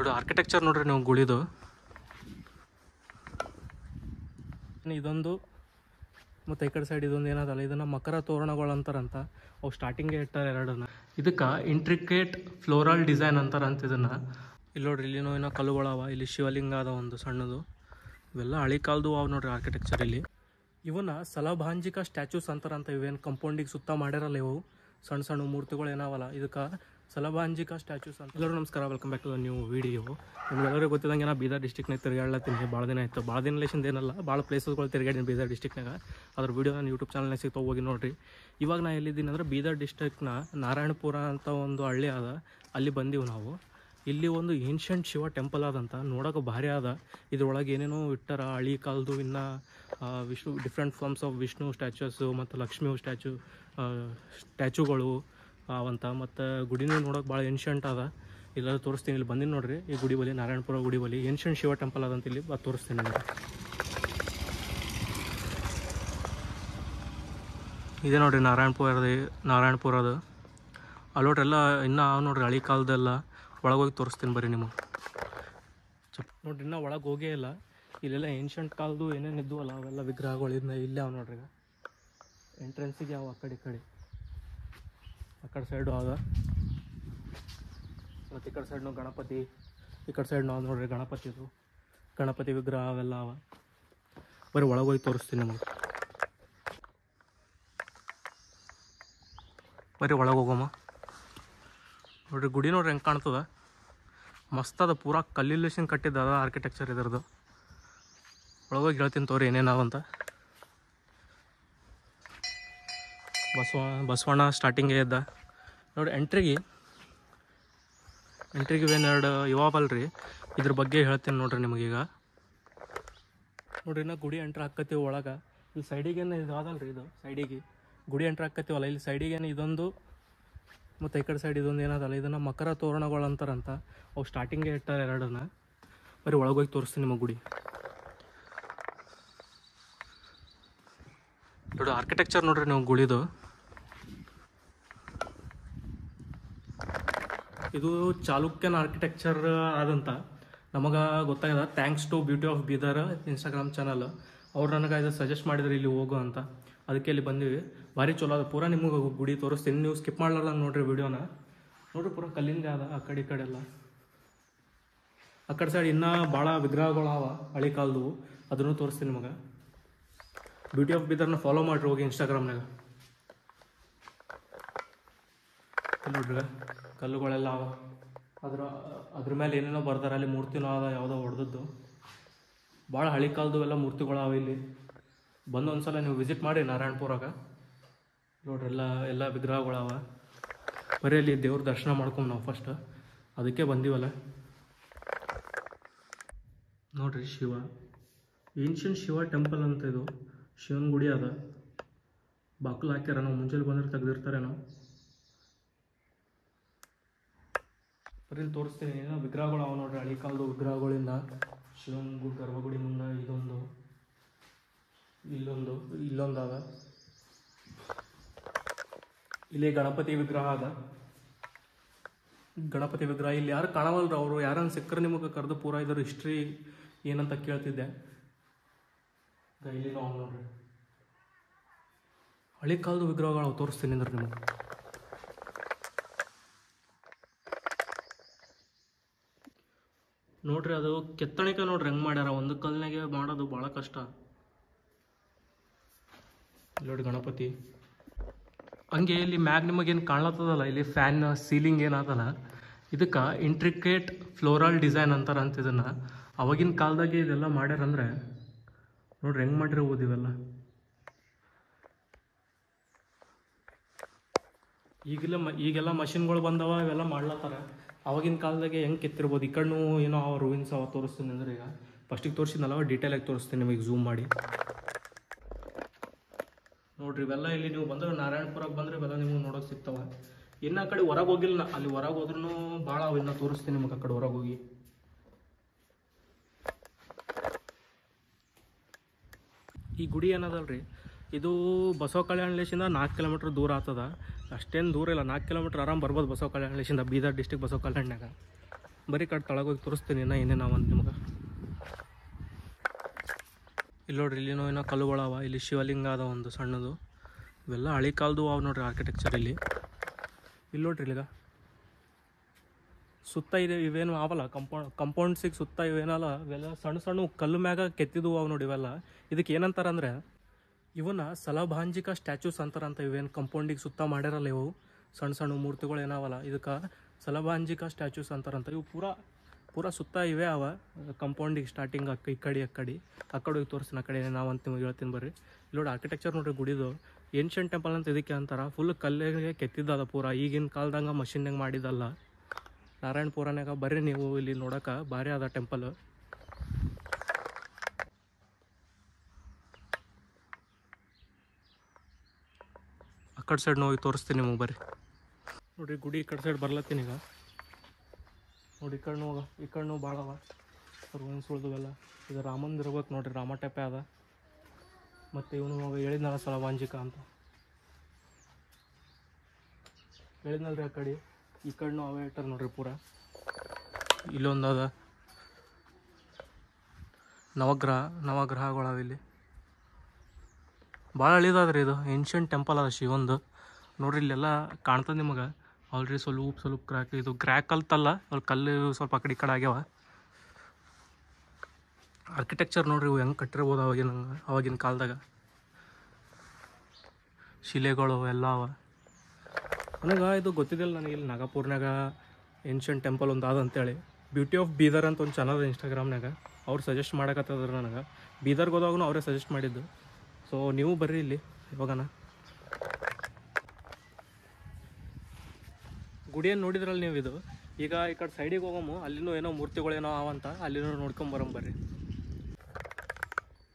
ನೋಡಿ ಆರ್ಕಿಟೆಕ್ಚರ್ ನೋಡ್ರಿ ನೀವು ಗುಳಿದು. ಇದೊಂದು ಮತ್ತು ಈ ಕಡೆ ಸೈಡ್ ಇದೊಂದು ಏನದಲ್ಲ, ಇದನ್ನು ಮಕರ ತೋರಣಗಳು ಅಂತಾರಂತ. ಅವು ಸ್ಟಾರ್ಟಿಂಗೇ ಇಟ್ಟಾರೆ ಎರಡನ್ನ. ಇದಕ್ಕೆ ಇಂಟ್ರಿಕೇಟ್ ಫ್ಲೋರಲ್ ಡಿಸೈನ್ ಅಂತಾರಂತ ಇದನ್ನು. ಇಲ್ಲಿ ನೋಡ್ರಿ ಇಲ್ಲಿನೂ ಏನೋ ಕಲ್ಲುಗಳವ, ಇಲ್ಲಿ ಶಿವಲಿಂಗ ಅದ ಒಂದು ಸಣ್ಣದು. ಇವೆಲ್ಲ ಹಳಿ ಕಾಲದು ಅವು ನೋಡ್ರಿ ಆರ್ಕಿಟೆಕ್ಚರ್. ಇಲ್ಲಿ ಇವನ್ನ ಸಲಭಾಂಜಿಕ ಸ್ಟ್ಯಾಚ್ಯೂಸ್ ಅಂತಾರಂತ. ಇವೇನು ಕಂಪೌಂಡಿಗೆ ಸುತ್ತ ಮಾಡ್ಯಾರಲ್ಲ ಇವು ಸಣ್ಣ ಸಣ್ಣ ಮೂರ್ತಿಗಳು ಏನಾವಲ್ಲ, ಇದಕ್ಕೆ ಸಲಭಾಂಜಿಕ ಸ್ಟ್ಯಾಚ್ಯೂಸ್ ಅಂತ. ಎಲ್ಲರೂ ನಮಸ್ಕಾರ, welcome back to the new video. ನಿಮ್ಗೆಲ್ಲರಿಗೂ ಗೊತ್ತಿದ್ದಂಗೆ ನಾ ಬೀದರ್ ಡಿಸ್ಟಿಕ್ನಾಗ ತಿರುಗಾಡ್ಲತ್ತೀನಿ ಭಾಳ ದಿನ ಆಯಿತು. ಭಾಳ ದಿನ ಲೇಷನ್ ಏನಲ್ಲ, ಭಾಳ ಪ್ಲೇಸಸ್ಗಳು ತಿರುಗಾಡಿನಿ ಬೀದರ್ ಡಿಸ್ಟಿಕ್ನಾಗ. ಅದ್ರ ವೀಡಿಯೋ ನಾನು ಯೂಟ್ಯೂಬ್ ಚಾನಲ್ನಾಗ ಸಿಗ್ತಾ ಹೋಗಿ ನೋಡಿರಿ. ಇವಾಗ ನಾ ಎಲ್ಲಿದ್ದೀನಿ ಅಂದ್ರೆ ಬೀದರ್ ಡಿಸ್ಟಿಕ್ನ ನಾರಾಯಣಪುರ ಅಂತ ಒಂದು ಹಳ್ಳಿ ಅದ, ಅಲ್ಲಿ ಬಂದೀವಿ ನಾವು. ಇಲ್ಲಿ ಒಂದು ಏನ್ಷಂಟ್ ಶಿವ ಟೆಂಪಲ್ ಆದಂತ, ನೋಡೋಕೆ ಭಾರಿ ಅದ. ಇದ್ರೊಳಗೆ ಏನೇನೋ ಇಟ್ಟಾರ ಹಳಿ ಕಾಲದು. ಇನ್ನು Vishnu different forms of Vishnu statues ಮತ್ತು ಲಕ್ಷ್ಮೀ ಸ್ಟ್ಯಾಚ್ಯೂಗಳು ಅವಂತ. ಮತ್ತು ಗುಡಿನೂ ನೋಡೋಕೆ ಭಾಳ ಏನ್ಷಂಟ್ ಅದ. ಇಲ್ಲೆಲ್ಲ ತೋರಿಸ್ತೀನಿ. ಇಲ್ಲಿ ಬಂದಿನಿ ನೋಡ್ರಿ, ಈ ಗುಡಿ ಬಳಿ, ನಾರಾಯಣಪುರ ಗುಡಿ ಬಳಿ ಏನ್ಷಂಟ್ ಶಿವ ಟೆಂಪಲ್ ಅದಂತ. ಇಲ್ಲಿ ಅದು ತೋರಿಸ್ತೀನಿ ನಿಮಗೆ. ಇದೇ ನೋಡ್ರಿ ನಾರಾಯಣಪುರದ ಅಲ್ಲೋಟ್ರೆಲ್ಲ ಇನ್ನೂ ನೋಡ್ರಿ ಹಳಿ ಕಾಲದೆಲ್ಲ. ಒಳಗೋಗಿ ತೋರಿಸ್ತೀನಿ ಬರ್ರಿ ನಿಮಗೆ. ನೋಡ್ರಿ ಇನ್ನೂ ಒಳಗೆ ಹೋಗೇ ಇಲ್ಲ. ಇಲ್ಲೆಲ್ಲ ಏನ್ಷಂಟ್ ಕಾಲದ್ದು ಏನೇನು ಇದ್ವಲ್ಲ ಅವೆಲ್ಲ ವಿಗ್ರಹಗಳು ಇಲ್ಲೇ ಅವ ನೋಡ್ರಿ. ಈಗ ಎಂಟ್ರೆನ್ಸಿಗೆ ಅವು ಆ ಕಡೆ ಸೈಡು ಆದ. ಮತ್ತು ಈ ಕಡೆ ಸೈಡ್ನು ಗಣಪತಿ, ಈ ಕಡೆ ಸೈಡ್ ನಾವು ನೋಡ್ರಿ ಗಣಪತಿ ವಿಗ್ರಹ ಅವೆಲ್ಲ ಅವ. ಬರೀ ಒಳಗೋಗಿ ತೋರಿಸ್ತೀನಿ ನಿಮಗೆ. ಬರೀ ಒಳಗೆ ಹೋಗಮ್ಮ. ನೋಡ್ರಿ ಗುಡಿ ನೋಡ್ರಿ ಹೆಂಗೆ ಕಾಣ್ತದ, ಮಸ್ತ್ ಅದ. ಪೂರಾ ಕಲ್ಲಿಲೇಷನ್ ಕಟ್ಟಿದ್ದ ಅದ ಆರ್ಕಿಟೆಕ್ಚರ್ ಇದರದು. ಒಳಗೋಗಿ ಹೇಳ್ತೀನಿ ತೋರಿ ಏನೇನಾವಂತ. ಬಸವಣ್ಣ ಸ್ಟಾರ್ಟಿಂಗೇ ಇದ್ದ ನೋಡಿ. ಎಂಟ್ರಿಗೆ ಇವೇನೆರಡು ಇವಾವಲ್ರಿ, ಇದ್ರ ಬಗ್ಗೆ ಹೇಳ್ತೀನಿ ನೋಡ್ರಿ ನಿಮಗೀಗ. ನೋಡ್ರಿ ನಾ ಗುಡಿ ಎಂಟ್ರ್ ಹಾಕತ್ತೀವಿ ಒಳಗೆ. ಇಲ್ಲಿ ಸೈಡಿಗೇನು ಇದು ಅದಲ್ರಿ, ಇದು ಸೈಡಿಗೆ ಗುಡಿ ಎಂಟ್ರ್ ಹಾಕತ್ತೀವಲ್ಲ, ಇಲ್ಲಿ ಸೈಡಿಗೇನು ಇದೊಂದು ಮತ್ತು ಈ ಕಡೆ ಸೈಡ್ ಇದೊಂದು ಏನದಲ್ಲ, ಇದನ್ನು ಮಕರ ತೋರಣಗಳು ಅಂತಾರಂತ. ಅವು ಸ್ಟಾರ್ಟಿಂಗೇ ಇಟ್ಟಾರೆ ಎರಡನ್ನ. ಬರೀ ಒಳಗೋಗಿ ತೋರಿಸ್ತೀನಿ ನಿಮಗೆ ಗುಡಿ. ನೋಡಿ ಆರ್ಕಿಟೆಕ್ಚರ್ ನೋಡ್ರಿ ನೀವು ಗುಳಿದು. ಇದು ಚಾಲುಕ್ಯನ್ ಆರ್ಕಿಟೆಕ್ಚರ್ ಆದಂತ ನಮಗೆ ಗೊತ್ತಾಗ್ಯದ. Thanks to beauty of Bidar Instagram channel. ಅವ್ರು ನನಗೆ ಇದು ಸಜೆಸ್ಟ್ ಮಾಡಿದ್ರು ಇಲ್ಲಿ ಹೋಗು ಅಂತ. ಅದಕ್ಕೆ ಇಲ್ಲಿ ಬಂದೀವಿ. ಭಾರಿ ಚಲೋ ಅದ. ಪೂರಾ ನಿಮಗೆ ಗುಡಿ ತೋರಿಸ್ತೀನಿ, ನೀವು ಸ್ಕಿಪ್ ಮಾಡ್ಲಾರ್ದಂಗೆ ನೋಡ್ರಿ ವಿಡಿಯೋನ. ನೋಡ್ರಿ ಪೂರಾ ಕಲ್ಲಿಂದ ಅದ ಆ ಕಡೆ ಈ ಕಡೆ ಎಲ್ಲ. ಆ ಕಡೆ ಸೈಡ್ ಇನ್ನೂ ಭಾಳ ವಿಗ್ರಹಗಳು ಅವ ಹಳಿ ಕಾಲದು, ಅದನ್ನು ತೋರಿಸ್ತೀನಿ ನಿಮಗೆ. ಬ್ಯೂಟಿ ಆಫ್ ಬೀದರ್ನ ಫಾಲೋ ಮಾಡಿರಿ ಹೋಗಿ ಇನ್ಸ್ಟಾಗ್ರಾಮ್ನಾಗ. ನೋಡ್ರಿ ಕಲ್ಲುಗಳೆಲ್ಲ ಅವ. ಅದ್ರ ಮೇಲೆ ಏನೇನೋ ಬರ್ದಾರ. ಅಲ್ಲಿ ಮೂರ್ತಿನೂ ಅದ, ಯಾವುದೋ ಹೊಡೆದದ್ದು. ಭಾಳ ಹಳಿ ಕಾಲದು ಎಲ್ಲ ಮೂರ್ತಿಗಳು ಅವ ಇಲ್ಲಿ. ಬಂದು ಒಂದ್ಸಲ ನೀವು ವಿಸಿಟ್ ಮಾಡಿ ನಾರಾಯಣಪುರಾಗ. ನೋಡ್ರಿ ಎಲ್ಲ ವಿಗ್ರಹಗಳವ. ಬರೀ ಅಲ್ಲಿ ದೇವ್ರ ದರ್ಶನ ಮಾಡ್ಕೊಂಡು ನಾವು ಫಸ್ಟ್ ಅದಕ್ಕೆ ಬಂದೀವಲ್ಲ. ನೋಡ್ರಿ ಶಿವ, ಏನ್ಷಂಟ್ ಶಿವ ಟೆಂಪಲ್ ಅಂತ. ಇದು ಶಿವನ ಗುಡಿ ಅದ. ಬಾಕ್ಲು ಹಾಕ್ಯಾರ, ನಾವು ಮುಂಚೆಲಿ ಬಂದ್ರೆ ತೆಗ್ದಿರ್ತಾರೇನೋ. ಬರೀ ಇಲ್ಲಿ ತೋರಿಸ್ತೀನಿ ಏನೋ ವಿಗ್ರಹಗಳು ಅವ ನೋಡ್ರಿ ಹಳಿ ಕಾಲದ ವಿಗ್ರಹಗಳಿಂದ. ಶಿವನ ಗರ್ಭಗುಡಿ ಮುಂದೆ ಇದೊಂದು, ಇಲ್ಲೊಂದು ಅದ. ಇಲ್ಲಿ ಗಣಪತಿ ವಿಗ್ರಹ ಅದ. ಗಣಪತಿ ವಿಗ್ರಹ ಇಲ್ಲಿ ಯಾರು ಕಾಣವಲ್ರಿ. ಅವರು ಯಾರನ್ನು ಸಿಕ್ಕರೆ ನಿಮಗೆ ಕರೆದು ಪೂರಾ ಇದ್ರ ಹಿಸ್ಟ್ರಿ ಏನಂತ ಕೇಳ್ತಿದ್ದೆ. ಇಲ್ಲಿ ನಾವು ನೋಡ್ರಿ ಹಳಿ ಕಾಲದ ವಿಗ್ರಹಗಳು ತೋರಿಸ್ತೀನಿ ಅಂದ್ರೆ ನಿಮಗೆ. ನೋಡ್ರಿ ಅದು ಕೆತ್ತಣಿಕೆ ನೋಡ್ರಿ ಹೆಂಗೆ ಮಾಡ್ಯಾರ. ಒಂದು ಕಲ್ಲಿನಾಗೆ ಮಾಡೋದು ಭಾಳ ಕಷ್ಟ. ನೋಡಿ ಗಣಪತಿ ಹಂಗೆ ಇಲ್ಲಿ ಮ್ಯಾಗ್ ನಿಮಗೇನು ಕಾಣ್ಲತ್ತದಲ್ಲ, ಇಲ್ಲಿ ಫ್ಯಾನ್ ಸೀಲಿಂಗ್ ಏನದಲ್ಲ, ಇದಕ್ಕೆ ಇಂಟ್ರಿಕೇಟ್ ಫ್ಲೋರಲ್ ಡಿಸೈನ್ ಅಂತಾರಂತ. ಇದನ್ನು ಅವಾಗಿನ ಕಾಲದಾಗೆ ಇದೆಲ್ಲ ಮಾಡ್ಯಾರಂದ್ರೆ ನೋಡ್ರಿ ಹೆಂಗೆ ಮಾಡಿರ್ಬೋದು ಇವೆಲ್ಲ. ಈಗೆಲ್ಲ ಮಷಿನ್ಗಳು ಬಂದವ, ಇವೆಲ್ಲ ಮಾಡ್ಲತ್ತಾರ. ಅವಾಗಿನ ಕಾಲದಾಗೆ ಹೆಂಗೆ ಕೆತ್ತಿರ್ಬೋದು. ಈ ಕಣ್ಣು ಏನೋ ಅವ ರೂಯಿನ್ಸ್ ಅವ ತೋರಿಸ್ತೀನಿ ಅಂದ್ರೆ. ಈಗ ಫಸ್ಟಿಗೆ ತೋರಿಸಿದ್ನಲ್ಲ, ಡೀಟೇಲಾಗಿ ತೋರಿಸ್ತೀನಿ ನಿಮಗೆ ಝೂಮ್ ಮಾಡಿ. ನೋಡ್ರಿ ಇವೆಲ್ಲ ಇಲ್ಲಿ ನೀವು ಬಂದ್ರೆ ನಾರಾಯಣಪುರಕ್ಕೆ ಬಂದರೆ ಇವೆಲ್ಲ ನಿಮ್ಗೆ ನೋಡೋಕೆ ಸಿಗ್ತಾವ. ಇನ್ನು ಆ ಕಡೆ ಹೊರಗೆ ಹೋಗಿಲ್ಲ, ಅಲ್ಲಿ ಹೊರಗೆ ಹೋದ್ರೂ ಭಾಳ ಅವು. ಇನ್ನೂ ತೋರಿಸ್ತೀನಿ ನಿಮಗೆ ಆ ಕಡೆ ಹೊರಗೆ ಹೋಗಿ. ಈ ಗುಡಿ ಏನದಲ್ರಿ, ಇದು ಬಸವ ಕಲ್ಯಾಣಲೇಶಿಂದ 4 ಕಿಲೋಮೀಟ್ರ್ ದೂರ ಆಗ್ತದ. ಅಷ್ಟೇನು ದೂರ ಇಲ್ಲ, 4 ಕಿಲೋಮೀಟ್ರ್ ಆರಾಮ್ ಬರ್ಬೋದು ಬಸವ ಕಲ್ಯಾಣಲೇಶಿಂದ, ಬೀದರ್ ಡಿಸ್ಟಿಕ್ ಬಸವ ಕಲ್ಯಾಣನಾಗ. ಬರೀ ಕಡೆ ತಳಗೋಗಿ ತೋರಿಸ್ತೀನಿ ಇನ್ನೂ ಏನೇನು ಅವಂತ ನಿಮ್ಗೆ. ಇಲ್ಲಿ ನೋಡ್ರಿ ಇಲ್ಲಿನೋ ಏನೋ ಕಲ್ಲುಗಳವ, ಇಲ್ಲಿ ಶಿವಲಿಂಗ ಅದ ಒಂದು ಸಣ್ಣದು. ಇವೆಲ್ಲ ಹಳಿ ಕಾಲದು ಅವು ನೋಡ್ರಿ ಆರ್ಕಿಟೆಕ್ಚರ್. ಇಲ್ಲಿ ನೋಡ್ರಿ ಇಲ್ಲಿಗ ಸುತ್ತ ಇದೆ ಇವೇನು ಅವಲ್ಲ ಕಂಪೌಂಡ್ಸಿಗೆ ಸುತ್ತ ಇವೇನಲ್ಲ, ಇವೆಲ್ಲ ಸಣ್ಣ ಸಣ್ಣ ಕಲ್ಲು ಮ್ಯಾಗ ಕೆತ್ತಿದ್ವು ಅವು ನೋಡಿ. ಇವೆಲ್ಲ ಇದಕ್ಕೆ ಏನಂತಾರ ಅಂದರೆ ಇವನ್ನ ಸಲಭಾಂಜಿಕ ಸ್ಟ್ಯಾಚ್ಯೂಸ್ ಅಂತಾರಂತ. ಇವೇನು ಕಂಪೌಂಡಿಗೆ ಸುತ್ತ ಮಾಡ್ಯಾರಲ್ಲ ಇವು ಸಣ್ಣ ಸಣ್ಣ ಮೂರ್ತಿಗಳು ಏನಾವಲ್ಲ, ಇದಕ್ಕೆ ಸಲಭಾಂಜಿಕ ಸ್ಟ್ಯಾಚ್ಯೂಸ್ ಅಂತಾರಂತ. ಇವು ಪೂರಾ ಸುತ್ತ ಇವೇ ಅವ ಕಂಪೌಂಡಿಗೆ ಸ್ಟಾರ್ಟಿಂಗ್ ಈ ಕಡೆ ಹೋಗಿ ತೋರಿಸ್ತೀನಿ. ಆ ಕಡೆ ನಾವಂತ ನಿಮಗೆ ಹೇಳ್ತೀನಿ ಬರ್ರಿ. ಇಲ್ಲಿ ನೋಡಿ ಆರ್ಕಿಟೆಕ್ಚರ್ ನೋಡ್ರಿ ಗುಡಿದು. ಏನ್ಷಿಯಂಟ್ ಟೆಂಪಲ್ ಅಂತ ಇದಕ್ಕೆ ಅಂತಾರೆ. ಫುಲ್ ಕಲ್ಲಿಗೆ ಕೆತ್ತಿದ್ದದ ಪೂರ, ಈಗಿನ ಕಾಲದಂಗೆ ಮಷಿನ್ಯಾಗ ಮಾಡಿದ್ದಲ್ಲ. ನಾರಾಯಣಪುರನಾಗ ಬರ್ರಿ ನೀವು ಇಲ್ಲಿ ನೋಡೋಕೆ ಭಾರಿ ಅದ ಟೆಂಪಲ್. ಆ ಕಡೆ ಸೈಡ್ ಹೋಗಿ ತೋರಿಸ್ತೀನಿ ನಿಮಗೆ ಬರ್ರಿ. ನೋಡಿರಿ ಗುಡಿ ಈ ಕಡೆ ಸೈಡ್ ಬರ್ಲತ್ತೀನಿ ಈಗ. ನೋಡಿ ಈ ಕಡೆ ಭಾಳ ಅವ ರೂಮ್ಸ್ ಉಳ್ದವೆಲ್ಲ. ಇದು ರಾಮಂದಿರ ಇರ್ಬೇಕು ನೋಡ್ರಿ, ರಾಮ ಟೆಪೆ ಅದ. ಮತ್ತು ಇವನು ಹೇಳಿದ್ನಲ್ಲ ಸಲಭಾಂಜಿಕ ಅಂತ ಹೇಳಿದ್ನಲ್ರಿ. ಆ ಕಡೆ ಈ ಕಡೆನೂ ಅವೇ ಇಟ್ಟಾರ ನೋಡ್ರಿ ಪೂರ. ಇಲ್ಲೊಂದು ಅದ ನವಗ್ರಹಗಳವ ಇಲ್ಲಿ. ಭಾಳ ಹಳಿದಾದ್ರಿ ಇದು, ಏನ್ಷಿಯಂಟ್ ಟೆಂಪಲ್ ಅದ ಶಿವಂದು. ನೋಡ್ರಿ ಇಲ್ಲೆಲ್ಲ ಕಾಣ್ತದೆ ನಿಮಗೆ ಆಲ್ರೆಡಿ ಸ್ವಲ್ಪ ಕ್ರ್ಯಾಕ್. ಇದು ಕ್ರ್ಯಾಕ್ ಕಲ್ತಲ್ಲ, ಅಲ್ಲಿ ಕಲ್ಲು ಸ್ವಲ್ಪ ಆ ಕಡೆ ಆಗ್ಯಾವ. ಆರ್ಕಿಟೆಕ್ಚರ್ ನೋಡ್ರಿ ಇವು ಹೆಂಗೆ ಕಟ್ಟಿರ್ಬೋದು ಅವಾಗಿನ ಕಾಲದಾಗ. ಶಿಲೆಗಳು ಎಲ್ಲ ಅವ. ನನಗೆ ಇದು ಗೊತ್ತಿದ್ದಿಲ್ಲ ನನಗೆ. ಇಲ್ಲಿ ನಾಗಪುರ್ನಾಗ ಏನ್ಷಿಯಂಟ್ ಟೆಂಪಲ್ ಒಂದು ಅದ ಅಂತೇಳಿ. ಬ್ಯೂಟಿ ಆಫ್ ಬೀದರ್ ಅಂತ ಒಂದು ಚಾನಲ್ ಇನ್ಸ್ಟಾಗ್ರಾಮ್ನಾಗ ಅವ್ರು ಸಜೆಸ್ಟ್ ಮಾಡಕತ್ತದ್ರ ನನಗೆ. ಬೀದರ್ಗೆ ಹೋದಾಗೂ ಅವರೇ ಸಜೆಸ್ಟ್ ಮಾಡಿದ್ದು. ಸೊ ನೀವು ಬರ್ರಿ ಇಲ್ಲಿ ಇವಾಗನ. ಗುಡಿಯನ್ನು ನೋಡಿದ್ರಲ್ಲಿ ನೀವು ಇದು. ಈಗ ಈ ಕಡೆ ಸೈಡಿಗೆ ಹೋಗಮ್ಮು, ಅಲ್ಲಿನೂ ಏನೋ ಮೂರ್ತಿಗಳೇನೋ ಅವಂತ, ಅಲ್ಲಿನೂ ನೋಡ್ಕೊಂಬರಂಬರ್ರಿ.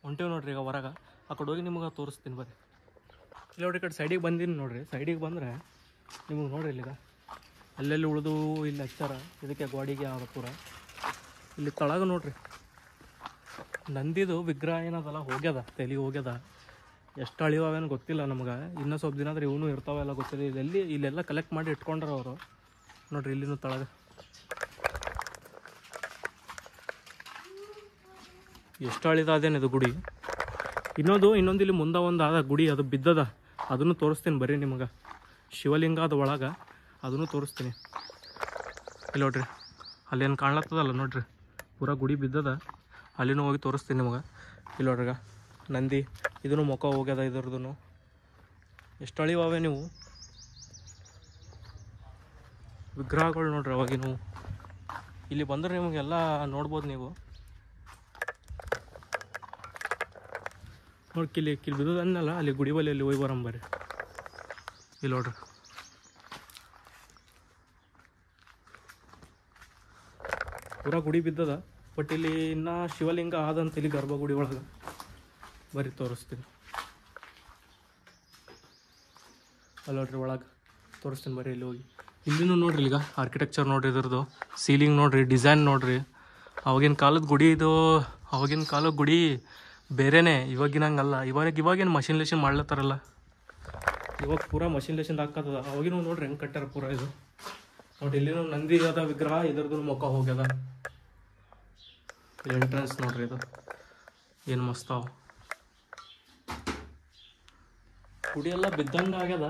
ಹೊಂಟೇವು ನೋಡ್ರಿ ಈಗ ಹೊರಗೆ. ಆ ಕಡೆ ಹೋಗಿ ನಿಮಗೆ ತೋರಿಸ್ತೀನಿ ಬರ್ರಿ. ಇಲ್ಲಿ ನೋಡ್ರಿ ಈ ಕಡೆ ಸೈಡಿಗೆ ಬಂದೀನಿ ನೋಡ್ರಿ. ಸೈಡಿಗೆ ಬಂದರೆ ನಿಮಗೆ ನೋಡ್ರಿ ಇಲ್ಲಿಗ ಅಲ್ಲೆಲ್ಲಿ ಉಳಿದು ಇಲ್ಲಿ ಹಚ್ಚಾರ. ಇದಕ್ಕೆ ಗೋಡಿಗೆ ಆದ ಪೂರ. ಇಲ್ಲಿ ತಳಗ ನೋಡ್ರಿ ನಂದಿದು ವಿಗ್ರಹ ಏನದಲ್ಲ ಹೋಗ್ಯದ, ತಲೆ ಹೋಗ್ಯದ. ಎಷ್ಟು ಅಳಿವೇನು ಗೊತ್ತಿಲ್ಲ ನಮ್ಗೆ. ಇನ್ನೂ ಸ್ವಲ್ಪ ದಿನ ಆದರೆ ಇವನು ಇರ್ತಾವೆಲ್ಲ ಗೊತ್ತಿಲ್ಲ. ಇಲ್ಲೆಲ್ಲ ಕಲೆಕ್ಟ್ ಮಾಡಿ ಇಟ್ಕೊಂಡ್ರ ಅವರು. ನೋಡ್ರಿ ಇಲ್ಲಿನೂ ತಳಗ ಎಷ್ಟು ಅದೇನಿದು ಗುಡಿ. ಇನ್ನೊಂದು ಇಲ್ಲಿ ಮುಂದೆ ಒಂದು ಆದ ಗುಡಿ, ಅದು ಬಿದ್ದದ. ಅದನ್ನು ತೋರಿಸ್ತೀನಿ ಬರ್ರಿ ನಿಮಗೆ. ಶಿವಲಿಂಗ ಅದು ಒಳಗೆ, ಅದನ್ನು ತೋರಿಸ್ತೀನಿ. ಇಲ್ಲಿ ನೋಡ್ರಿ ಅಲ್ಲೇನು ಕಾಣ್ಲತ್ತದಲ್ಲ ನೋಡ್ರಿ, ಪೂರಾ ಗುಡಿ ಬಿದ್ದದ. ಅಲ್ಲಿನೂ ಹೋಗಿ ತೋರಿಸ್ತೀನಿ ನಿಮಗೆ. ಇಲ್ಲಿ ನೋಡ್ರಿಗ ನಂದಿ, ಇದನ್ನು ಮುಖ ಹೋಗ್ಯದ ಇದ್ರದ್ದು. ಎಷ್ಟು ಅಳಿವಾವೆ ನೀವು ವಿಗ್ರಹಗಳು ನೋಡ್ರಿ ಅವಾಗಿನೂ. ಇಲ್ಲಿ ಬಂದರೆ ನಿಮಗೆಲ್ಲ ನೋಡ್ಬೋದು ನೀವು. ನೋಡಿ ಕಿಲ್ಲಿ ಬಿದ್ದದ ಅನ್ನಲ್ಲ, ಅಲ್ಲಿ ಗುಡಿ ಬಳಿಯಲ್ಲಿ ಹೋಗಿ ಬರಂಬರಿ. ಇಲ್ಲಿ ನೋಡ್ರಿ ಪೂರಾ ಗುಡಿ ಬಿದ್ದದ. ಬಟ್ ಇಲ್ಲಿ ಇನ್ನೂ ಶಿವಲಿಂಗ ಆದಂತ ಇಲ್ಲಿ ಗರ್ಭಗುಡಿ ಒಳಗೆ ಬರೀ ತೋರಿಸ್ತೀನಿ. ಅಲ್ಲಿ ನೋಡ್ರಿ ಒಳಗೆ ತೋರಿಸ್ತೀನಿ ಬರ್ರಿ. ಇಲ್ಲಿ ಹೋಗಿ ಇಲ್ಲಿನೂ ನೋಡ್ರಿ ಈಗ ಆರ್ಕಿಟೆಕ್ಚರ್ ನೋಡ್ರಿ, ಇದ್ರದ್ದು ಸೀಲಿಂಗ್ ನೋಡ್ರಿ, ಡಿಸೈನ್ ನೋಡ್ರಿ. ಅವಾಗಿನ ಕಾಲದ ಗುಡಿ ಇದು. ಅವಾಗಿನ ಕಾಲದ ಗುಡಿ ಬೇರೆನೇ, ಇವಾಗಿನಂಗಲ್ಲ. ಇವಾಗೇನು ಮಷಿನ್ ಲೇಷನ್ ಮಾಡ್ಲತ್ತಾರಲ್ಲ, ಇವಾಗ ಪೂರಾ ಮಷಿನ್ ಲೇಷನ್ ಹಾಕತ್ತದ. ಅವಾಗಿನೂ ನೋಡ್ರಿ ಹೆಂಗೆ ಕಟ್ಟಾರ ಪೂರ. ಇದು ನೋಡ್ರಿ ಇಲ್ಲಿನೂ ನಂದಿ ಅದ ವಿಗ್ರಹ, ಇದ್ರದ್ದು ಮುಖ ಹೋಗ್ಯದ. ಎಂಟ್ರೆನ್ಸ್ ನೋಡ್ರಿ ಇದು ಏನು ಮಸ್ತಾವ. ಗುಡಿ ಎಲ್ಲ ಬಿದ್ದಂಗೆ ಆಗ್ಯದ.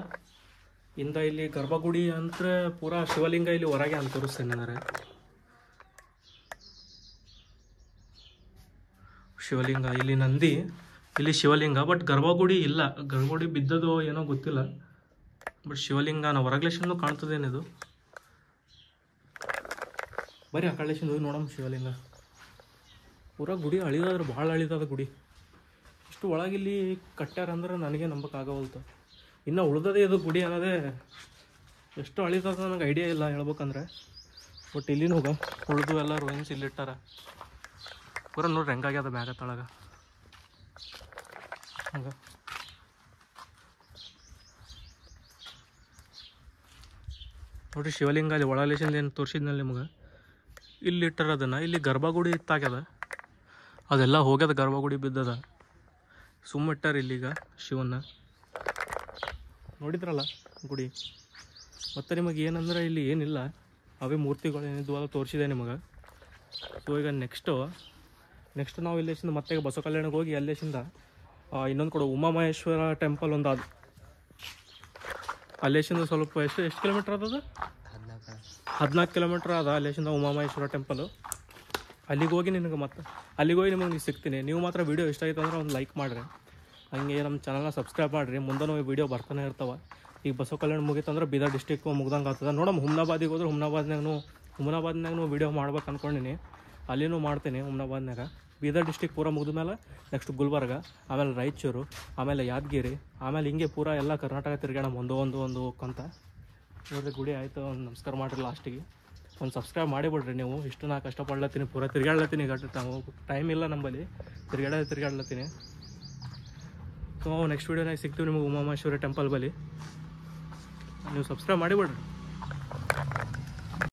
ಇಂದ ಇಲ್ಲಿ ಗರ್ಭಗುಡಿ ಅಂದ್ರೆ ಪೂರಾ ಶಿವಲಿಂಗ ಇಲ್ಲಿ ಹೊರಗೆ ಅಂತ ತೋರಿಸ್ತೇನೆ ಅಂದರೆ. ಶಿವಲಿಂಗ ಇಲ್ಲಿ ನಂದಿ, ಇಲ್ಲಿ ಶಿವಲಿಂಗ. ಬಟ್ ಗರ್ಭಗುಡಿ ಇಲ್ಲ, ಗರ್ಭಗುಡಿ ಬಿದ್ದದು ಏನೋ ಗೊತ್ತಿಲ್ಲ. ಬಟ್ ಶಿವಲಿಂಗ ನಾವು ಹೊರಗ್ಲೇಶನ್ ಕಾಣ್ತದೇನಿದು. ಬರೀ ಆ ಕಳ್ಲೇಶನ್ ಹೋಗಿ ನೋಡಮ್ಮ ಶಿವಲಿಂಗ. ಪೂರಾ ಗುಡಿ ಅಳಿದಾದ್ರೆ ಭಾಳ ಅಳಿದಾದ ಗುಡಿ. ಇಷ್ಟು ಒಳಗಿಲ್ಲಿ ಕಟ್ಟ್ಯಾರಂದ್ರೆ ನನಗೆ ನಂಬಕ್ಕಾಗವಲ್ತು. ಇನ್ನು ಉಳ್ದದೇ ಇದು ಗುಡಿ ಅನ್ನೋದೇ. ಎಷ್ಟು ಅಳಿದಾದ ನನಗೆ ಐಡಿಯಾ ಇಲ್ಲ ಹೇಳ್ಬೇಕಂದ್ರೆ. ಬಟ್ ಇಲ್ಲಿನೂ ಉಳಿದು ಎಲ್ಲ ರೂಮ್ಸ್ ಇಲ್ಲಿಟ್ಟಾರ. ಪೂರ ನೋಡ್ರಿ ಹೆಂಗಾಗ್ಯದ ಮ್ಯಾಗ ತಳಗ ಹಂಗೆ. ನೋಡ್ರಿ ಶಿವಲಿಂಗ ಅಲ್ಲಿ ಒಳಲೇಶನ್ ಏನು ತೋರಿಸಿದ್ನಲ್ಲಿ ನಿಮ್ಗೆ, ಇಲ್ಲಿ ಇಟ್ಟಾರ ಅದನ್ನು. ಇಲ್ಲಿ ಗರ್ಭಗುಡಿ ಇತ್ತಾಗ್ಯದ, ಅದೆಲ್ಲ ಹೋಗ್ಯದ, ಗರ್ಭಗುಡಿ ಬಿದ್ದದ. ಸುಮ್ಮಿಟ್ಟಾರ ಇಲ್ಲಿಗ ಶಿವನ್ನ. ನೋಡಿದ್ರಲ್ಲ ಗುಡಿ. ಮತ್ತು ನಿಮಗೆ ಏನಂದ್ರೆ ಇಲ್ಲಿ ಏನಿಲ್ಲ, ಅವೇ ಮೂರ್ತಿಗಳು ಏನಿದ್ವು ಅದು ತೋರಿಸಿದೆ ನಿಮಗೆ. ಸೊ ಈಗ ನೆಕ್ಸ್ಟ್ ನಾವು ಇಲ್ಲೇಶಿಂದ ಮತ್ತೆ ಬಸವ ಕಲ್ಯಾಣಕ್ಕೆ ಹೋಗಿ ಅಲ್ಲೇಶಿಂದ ಇನ್ನೊಂದು ಕಡೆ ಉಮಾಮಹೇಶ್ವರ ಟೆಂಪಲ್ ಒಂದು ಅದು ಅಲ್ಲೇಶಿಂದ ಸ್ವಲ್ಪ ಎಷ್ಟು ಕಿಲೋಮೀಟ್ರ್ ಅದದು? 14 ಕಿಲೋಮೀಟ್ರ್ ಅದ ಅಲ್ಲೇಶಿಂದ ಉಮಾಮಹೇಶ್ವರ ಟೆಂಪಲು. ಅಲ್ಲಿಗೆ ಹೋಗಿ ನಿಮಗೆ ಸಿಗ್ತೀನಿ. ನೀವು ಮಾತ್ರ ವೀಡಿಯೋ ಇಷ್ಟ ಆಯಿತು ಅಂದ್ರೆ ಒಂದು ಲೈಕ್ ಮಾಡಿರಿ, ಹಂಗೆ ನಮ್ಮ ಚಾನಲ್ನ ಸಬ್ಸ್ಕ್ರೈಬ್ ಮಾಡಿರಿ. ಮುಂದೆ ವೀಡಿಯೋ ಬರ್ತಾನೆ ಇರ್ತಾವೆ. ಈಗ ಬಸವ ಕಲ್ಯಾಣ ಮುಗಿತಂದ್ರೆ ಬೀದರ್ ಡಿಸ್ಟಿಕ್ ಮುಗ್ದಂಗೆ ಆಗ್ತದೆ. ನೋಡಮ್ಮ ಹುಮ್ನಾಬಾದಿಗೆ ಹೋದ್ರೆ ಹುಮ್ನಾಬಾದ್ನಾಗೂ ವೀಡಿಯೋ ಮಾಡ್ಬೇಕು ಅಂದ್ಕೊಂಡಿನಿ, ಅಲ್ಲಿನೂ ಮಾಡ್ತೀನಿ. ಹುಮ್ನಾಬಾದ್ನಾಗ ಬೀದರ್ ಡಿಸ್ಟಿಕ್ ಪೂರ ಮುಗಿದ ಮೇಲೆ ನೆಕ್ಸ್ಟ್ ಗುಲ್ಬರ್ಗ, ಆಮೇಲೆ ರಾಯಚೂರು, ಆಮೇಲೆ ಯಾದಗಿರಿ, ಆಮೇಲೆ ಹಿಂಗೆ ಪೂರ ಎಲ್ಲ ಕರ್ನಾಟಕ ತಿರ್ಗಾಣ ಒಂದು ಹೋಗ್ಕಂತ. ನೋಡಿರಿ ಗುಡಿ ಆಯಿತು, ಒಂದು ನಮಸ್ಕಾರ ಮಾಡಿರಿ ಲಾಸ್ಟಿಗೆ. ಒಂದು ಸಬ್ಸ್ಕ್ರೈಬ್ ಮಾಡಿಬಿಡ್ರಿ ನೀವು. ಇಷ್ಟು ನಾ ಕಷ್ಟಪಡ್ಲತ್ತೀನಿ, ಪೂರ ತಿರ್ಗಾಡ್ಲತ್ತೀನಿ. ಟೈಮ್ ಇಲ್ಲ ನಂಬಲ್ಲಿ, ತಿರ್ಗಾಡ್ಲತ್ತೀನಿ. ಸೊ ನೆಕ್ಸ್ಟ್ ವೀಡಿಯೋನಾಗ ಸಿಗ್ತೀವಿ ನಿಮಗೆ ಉಮಾಮಹೇಶ್ವರಿ ಟೆಂಪಲ್ ಬಳಿ. ನೀವು ಸಬ್ಸ್ಕ್ರೈಬ್ ಮಾಡಿಬಿಡ್ರಿ.